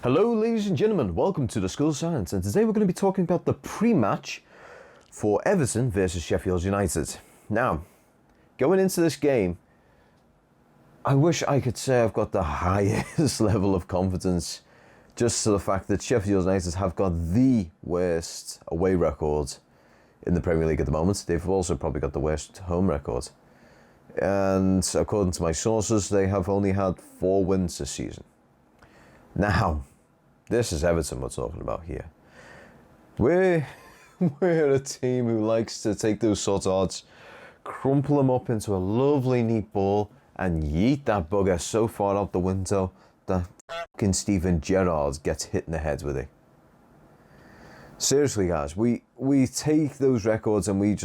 Hello ladies and gentlemen, welcome to the School of Science, and today we're going to be talking about the pre-match for Everton versus Sheffield United. Now, going into this game, I wish I could say I've got the highest level of confidence just to the fact that Sheffield United have got the worst away record in the Premier League at the moment. They've also probably got the worst home record. And according to my sources, they have only had 4 wins this season. Now, this is Everton we're talking about here. We're a team who likes to take those sort of odds, crumple them up into a lovely neat ball, and yeet that bugger so far out the window that fucking Steven Gerrard gets hit in the head with it. Seriously, guys, we take those records and we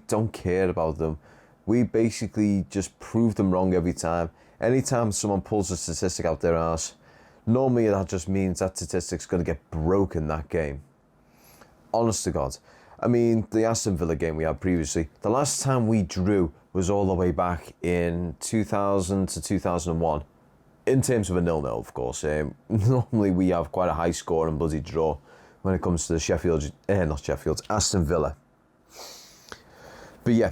don't care about them. We basically just prove them wrong every time. Anytime someone pulls a statistic out their arse, normally that just means that statistic's going to get broken that game. Honest to God. I mean, the Aston Villa game we had previously, the last time we drew was all the way back in 2000 to 2001. In terms of a 0-0, of course. Normally we have quite a high score and bloody draw when it comes to the Aston Villa. But yeah,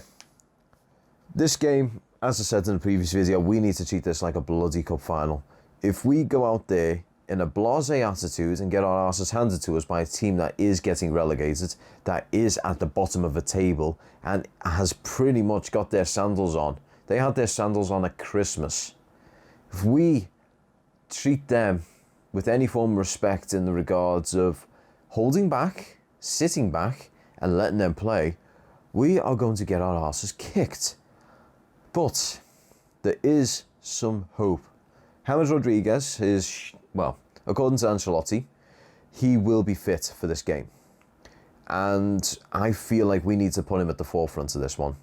this game, as I said in the previous video, we need to treat this like a bloody cup final. If we go out there in a blasé attitude and get our asses handed to us by a team that is getting relegated, that is at the bottom of the table and has pretty much got their sandals on. They had their sandals on at Christmas. If we treat them with any form of respect in the regards of holding back, sitting back and letting them play, we are going to get our asses kicked. But there is some hope. James Rodriguez is, well, according to Ancelotti, he will be fit for this game. And I feel like we need to put him at the forefront of this one.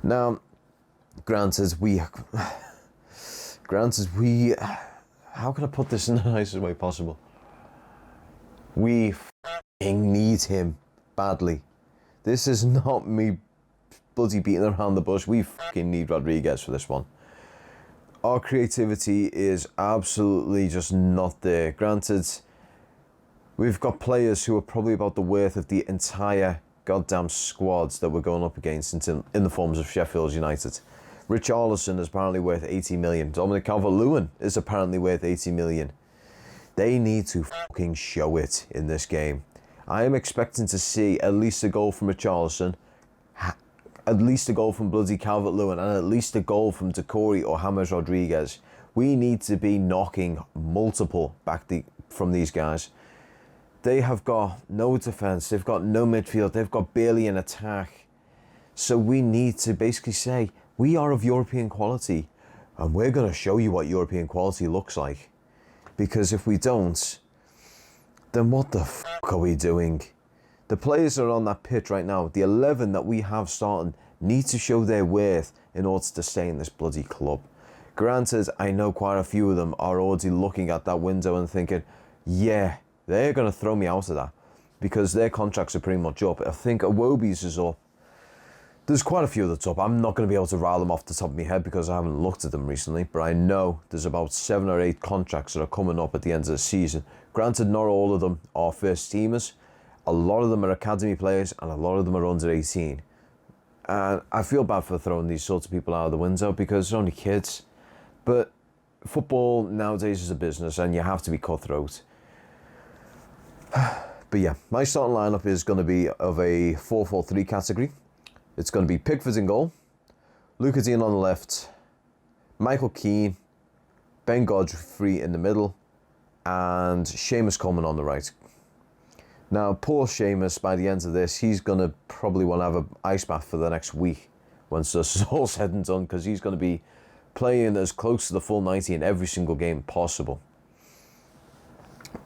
Now, granted, how can I put this in the nicest way possible? We f***ing need him badly. This is not me bloody beating around the bush. We f***ing need Rodriguez for this one. Our creativity is absolutely just not there. Granted, we've got players who are probably about the worth of the entire goddamn squads that we're going up against in the forms of Sheffield United. Richarlison is apparently worth 80 million. Dominic Calvert-Lewin is apparently worth 80 million. They need to fucking show it in this game. I am expecting to see at least a goal from Richarlison, at least a goal from bloody Calvert-Lewin, and at least a goal from Decore or James Rodriguez. We need to be knocking multiple back from these guys. They have got no defence, they've got no midfield, they've got barely an attack. So we need to basically say, we are of European quality, and we're going to show you what European quality looks like. Because if we don't, then what the fuck are we doing? The players that are on that pitch right now, the 11 that we have starting, need to show their worth in order to stay in this bloody club. Granted, I know quite a few of them are already looking at that window and thinking, yeah, they're going to throw me out of that because their contracts are pretty much up. I think Iwobi's is up. There's quite a few that's up. I'm not going to be able to rile them off the top of my head because I haven't looked at them recently, but I know there's about 7 or 8 contracts that are coming up at the end of the season. Granted, not all of them are first teamers. A lot of them are academy players and a lot of them are under 18. And I feel bad for throwing these sorts of people out of the window because they're only kids. But football nowadays is a business and you have to be cutthroat. But yeah, my starting lineup is going to be of a 4-4-3 category. It's going to be Pickford in goal, Luca Dean on the left, Michael Keane, Ben Godfrey in the middle, and Seamus Coleman on the right. Now, poor Seamus, by the end of this, he's going to probably want to have an ice bath for the next week once this is all said and done, because he's going to be playing as close to the full 90 in every single game possible.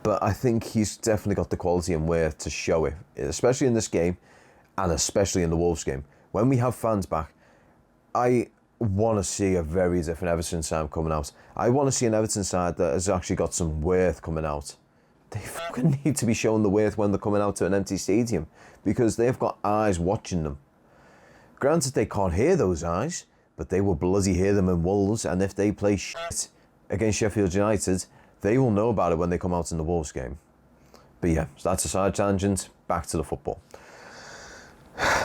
But I think he's definitely got the quality and worth to show it, especially in this game and especially in the Wolves game. When we have fans back, I want to see a very different Everton side coming out. I want to see an Everton side that has actually got some worth coming out. They fucking need to be shown the worth when they're coming out to an empty stadium because they've got eyes watching them. Granted, they can't hear those eyes, but they will bloody hear them in Wolves, and if they play shit against Sheffield United, They will know about it when they come out in the Wolves game. But yeah, so that's a side tangent. Back to the football.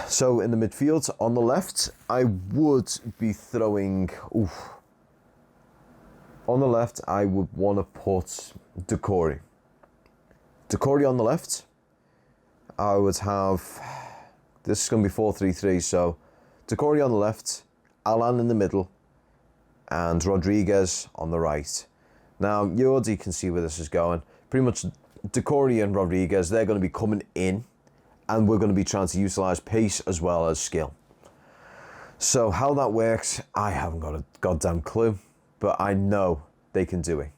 So in the midfield, on the left, I would be throwing... On the left, I would want to put Decore. Decore on the left. I would have... This is going to be 4-3-3, so Decore on the left, Alan in the middle, and Rodriguez on the right. Now, you already can see where this is going. Pretty much Decore and Rodriguez, they're going to be coming in, and we're going to be trying to utilise pace as well as skill. So how that works, I haven't got a goddamn clue, but I know they can do it.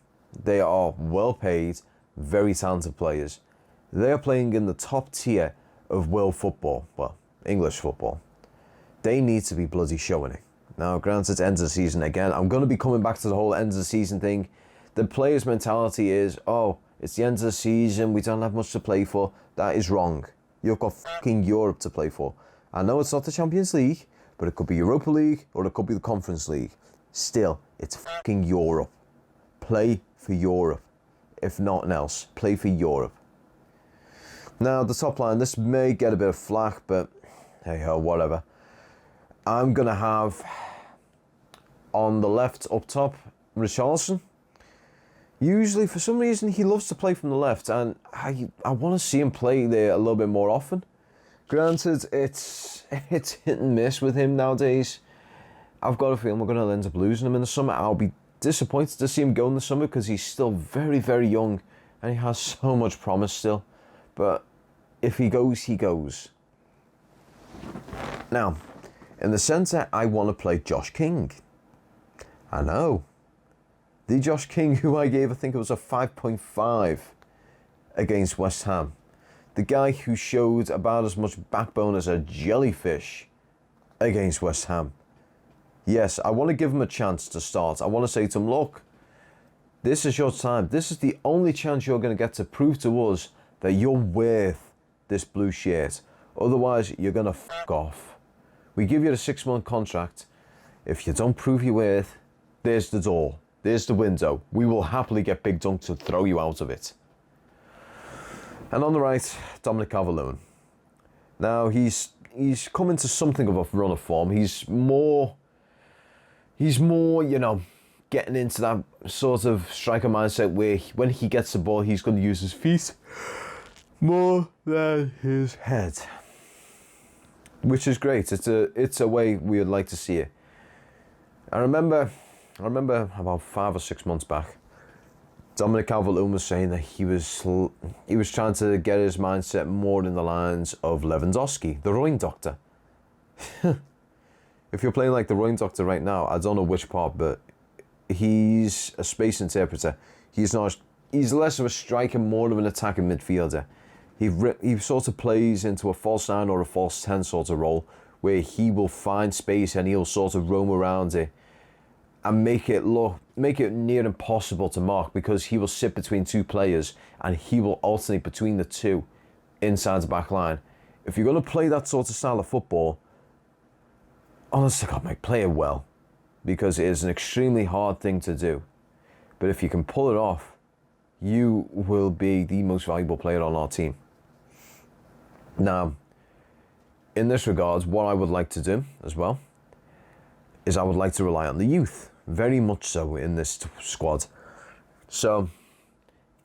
They are well paid, very talented players. They are playing in the top tier of world football, well, English football. They need to be bloody showing it. Now, granted, end of the season again. I'm going to be coming back to the whole end of the season thing. The players' mentality is, oh, it's the end of the season, we don't have much to play for. That is wrong. You've got fucking Europe to play for. I know it's not the Champions League, but it could be Europa League or it could be the Conference League. Still, it's fucking Europe. Play for Europe. If nothing else, play for Europe. Now, the top line, this may get a bit of flack, but hey ho, whatever. I'm going to have, on the left up top, Richarlison. Usually, for some reason, he loves to play from the left, and I want to see him play there a little bit more often. Granted, it's hit and miss with him nowadays. I've got a feeling we're going to end up losing him in the summer. I'll be disappointed to see him go in the summer because he's still very, very young, and he has so much promise still. But if he goes, he goes. Now, in the centre, I want to play Josh King. I know. The Josh King who I gave, I think it was a 5.5 against West Ham. The guy who showed about as much backbone as a jellyfish against West Ham. Yes, I want to give him a chance to start. I want to say to him, look, this is your time. This is the only chance you're going to get to prove to us that you're worth this blue shirt. Otherwise, you're going to fuck off. We give you a 6-month contract. If you don't prove your worth, there's the door. There's the window. We will happily get Big Dunk to throw you out of it. And on the right, Dominic Calvert-Lewin. Now, he's come into something of a run of form. He's more, you know, getting into that sort of striker mindset where when he gets the ball, he's going to use his feet more than his head, which is great. It's a way we would like to see it. I remember about 5 or 6 months back, Dominic Calvert-Lewin was saying that he was trying to get his mindset more in the lines of Lewandowski, the rowing doctor. If you're playing like the rowing doctor right now, I don't know which part, but he's a space interpreter. He's less of a striker, more of an attacking midfielder. He sort of plays into a false 9 or a false 10 sort of role, where he will find space and he'll sort of roam around it and make it near impossible to mark, because he will sit between two players and he will alternate between the two inside the back line. If you're going to play that sort of style of football, honestly, God, mate, play it well, because it is an extremely hard thing to do. But if you can pull it off, you will be the most valuable player on our team. Now, in this regard, what I would like to do as well is I would like to rely on the youth, very much so in this squad. So,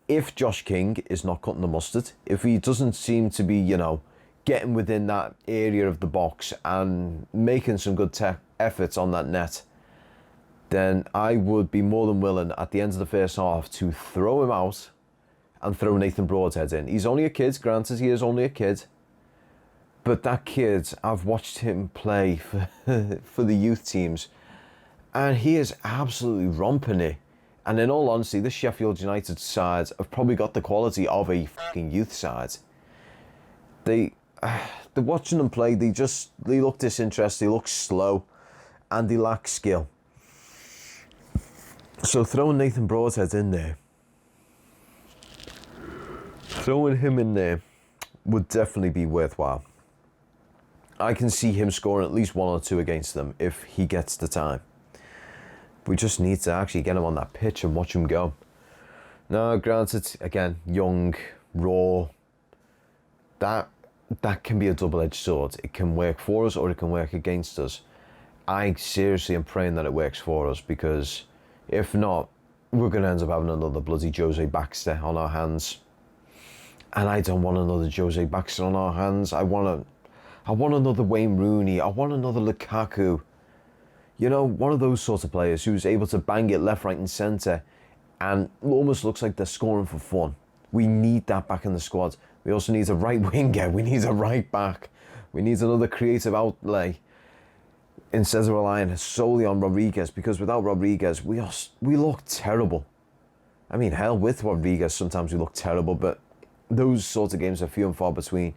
if Josh King is not cutting the mustard, if he doesn't seem to be, you know, getting within that area of the box and making some good efforts on that net, then I would be more than willing at the end of the first half to throw him out and throw Nathan Broadhead in. He's only a kid, granted he is only a kid, but that kid, I've watched him play for the youth teams, and he is absolutely romping it. And in all honesty, this Sheffield United side have probably got the quality of a fucking youth side. They're watching them play, they look disinterested, they look slow, and they lack skill. So throwing Nathan Broadhead in there, throwing him in there would definitely be worthwhile. I can see him scoring at least 1 or 2 against them if he gets the time. We just need to actually get him on that pitch and watch him go. No, granted, again, young, raw. That can be a double-edged sword. It can work for us or it can work against us. I seriously am praying that it works for us, because if not, we're going to end up having another bloody Jose Baxter on our hands. And I don't want another Jose Baxter on our hands. I want another Wayne Rooney. I want another Lukaku. You know, one of those sorts of players who's able to bang it left, right and centre and almost looks like they're scoring for fun. We need that back in the squad. We also need a right winger. We need a right back. We need another creative outlay instead of relying solely on Rodriguez, because without Rodriguez, we look terrible. I mean, hell, with Rodriguez, sometimes we look terrible, but those sorts of games are few and far between.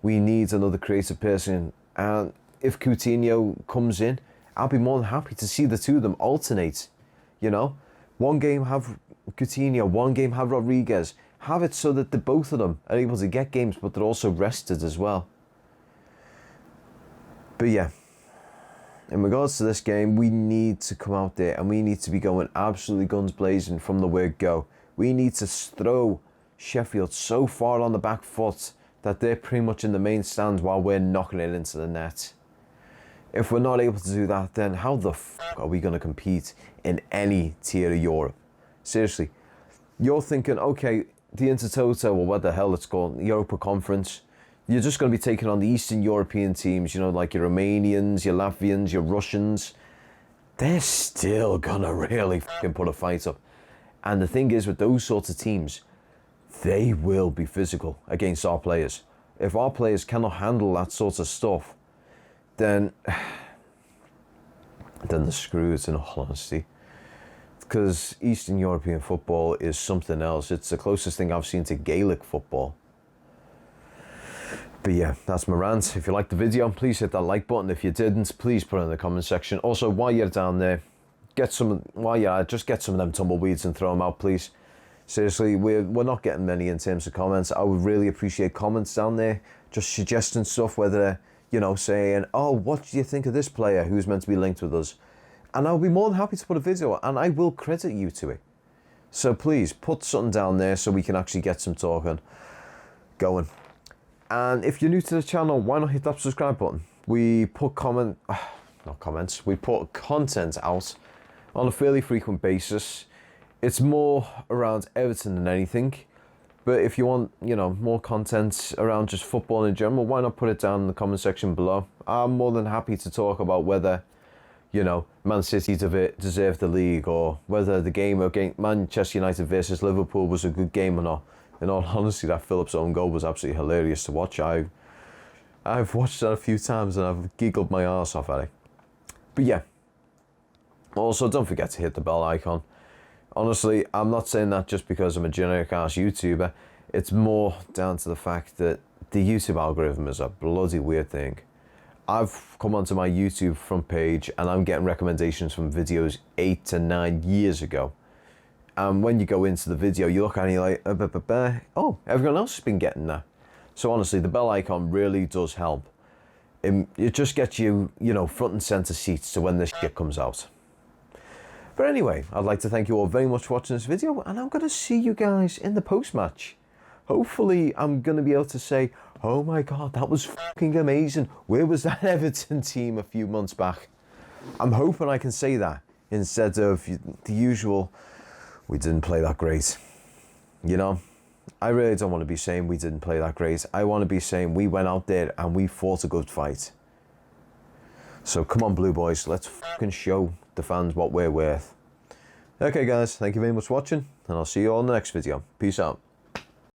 We need another creative person. And if Coutinho comes in, I'll be more than happy to see the two of them alternate. You know, one game have Coutinho, one game have Rodriguez. Have it so that the both of them are able to get games, but they're also rested as well. But yeah, in regards to this game, we need to come out there and we need to be going absolutely guns blazing from the word go. We need to throw Sheffield so far on the back foot that they're pretty much in the main stand while we're knocking it into the net. If we're not able to do that, then how the fuck are we going to compete in any tier of Europe? Seriously, you're thinking, okay, the Intertoto, or what the hell it's called, Europa Conference, you're just going to be taking on the Eastern European teams, you know, like your Romanians, your Latvians, your Russians. They're still going to really fucking put a fight up. And the thing is, with those sorts of teams, they will be physical against our players. If our players cannot handle that sort of stuff, then they're screwed, in all honesty. Because Eastern European football is something else. It's the closest thing I've seen to Gaelic football. But yeah, that's my rant. If you liked the video, please hit that like button. If you didn't, please put it in the comment section. Also, while you're down there, just get some of them tumbleweeds and throw them out, please. Seriously, we're not getting many in terms of comments. I would really appreciate comments down there, just suggesting stuff, whether, you know, saying, oh, what do you think of this player who's meant to be linked with us? And I'll be more than happy to put a video, and I will credit you to it. So please, put something down there so we can actually get some talking going. And if you're new to the channel, why not hit that subscribe button? We put we put content out on a fairly frequent basis. It's more around Everton than anything. But if you want, you know, more content around just football in general, why not put it down in the comment section below? I'm more than happy to talk about whether, you know, Man City deserved the league, or whether the game against Manchester United versus Liverpool was a good game or not. In all honesty, that Phillips' own goal was absolutely hilarious to watch. I've watched that a few times and I've giggled my arse off at it. But yeah, also don't forget to hit the bell icon. Honestly, I'm not saying that just because I'm a generic ass YouTuber. It's more down to the fact that the YouTube algorithm is a bloody weird thing. I've come onto my YouTube front page and I'm getting recommendations from videos 8 to 9 years ago. And when you go into the video, you look at it and you're like, oh, everyone else has been getting that. So honestly, the bell icon really does help. It just gets you, you know, front and center seats to when this shit comes out. But anyway, I'd like to thank you all very much for watching this video, and I'm going to see you guys in the post-match. Hopefully, I'm going to be able to say, oh my God, that was fucking amazing. Where was that Everton team a few months back? I'm hoping I can say that instead of the usual, we didn't play that great. You know, I really don't want to be saying we didn't play that great. I want to be saying we went out there and we fought a good fight. So come on, Blue Boys, let's fucking show the fans what we're worth. Okay guys, thank you very much for watching, and I'll see you all in the next video. Peace out.